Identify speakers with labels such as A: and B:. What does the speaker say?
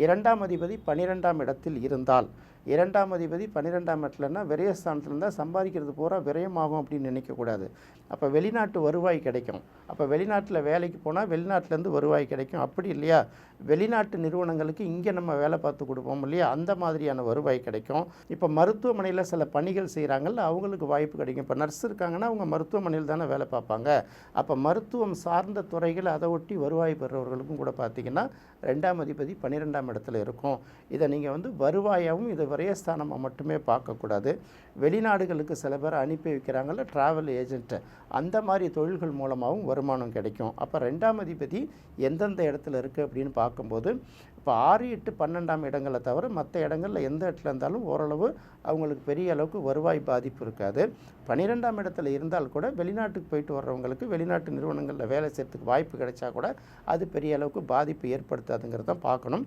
A: இரண்டாம் அதிபதி 12ஆம் இடத்தில் இருந்தால், இரண்டாம் அதிபதி 12ஆம் இடத்துலன்னா விரயஸ்தானத்தில் இருந்தால் சம்பாதிக்கிறது பூரா விரயமாகும் அப்படின்னு நினைக்கக்கூடாது. அப்போ வெளிநாட்டு வருவாய் கிடைக்கும். அப்போ வெளிநாட்டில் வேலைக்கு போனால் வெளிநாட்டிலேருந்து வருவாய் கிடைக்கும். அப்படி இல்லையா, வெளிநாட்டு நிறுவனங்களுக்கு இங்கே நம்ம வேலை பார்த்து கொடுப்போம் இல்லையா, அந்த மாதிரியான வருவாய் கிடைக்கும். இப்போ மருத்துவமனையில் சில பணிகள் செய்கிறாங்கல்ல, அவங்களுக்கு வாய்ப்பு கிடைக்கும். இப்போ நர்ஸ் இருக்காங்கன்னா அவங்க மருத்துவமனையில் தானே வேலை பார்ப்பாங்க. அப்போ மருத்துவம் சார்ந்த துறைகள் அதை ஒட்டி வருவாய் பெறுறவர்களுக்கும் கூட பார்த்திங்கன்னா 2ஆம் அதிபதி 12ஆம் இடத்துல இருக்கும். இதை நீங்கள் வருவாயாகவும் இதை விரயஸ்தானமாக மட்டுமே பார்க்கக்கூடாது. வெளிநாடுகளுக்கு சில பேர் அனுப்பி வைக்கிறாங்கல்ல, ட்ராவல் ஏஜென்ட்டு, அந்த மாதிரி தொழில்கள் மூலமாகவும் வருமானம் கிடைக்கும். அப்போ 2ஆம் அதிபதி எந்தெந்த இடத்துல இருக்குது அப்படின்னு பார்க்கும்போது, இப்போ 6, 8, 12ஆம் இடங்களை தவிர மற்ற இடங்களில் எந்த இடத்துல இருந்தாலும் ஓரளவு அவங்களுக்கு பெரிய அளவுக்கு வருவாய் பாதிப்பு இருக்காது. 12ஆம் இடத்துல இருந்தால் கூட வெளிநாட்டுக்கு போயிட்டு வர்றவங்களுக்கு வெளிநாட்டு நிறுவனங்களில் வேலை செய்கிறதுக்கு வாய்ப்பு கிடைச்சா கூட அது பெரிய அளவுக்கு பாதிப்பு ஏற்படுத்தாதுங்கிறத பார்க்கணும்.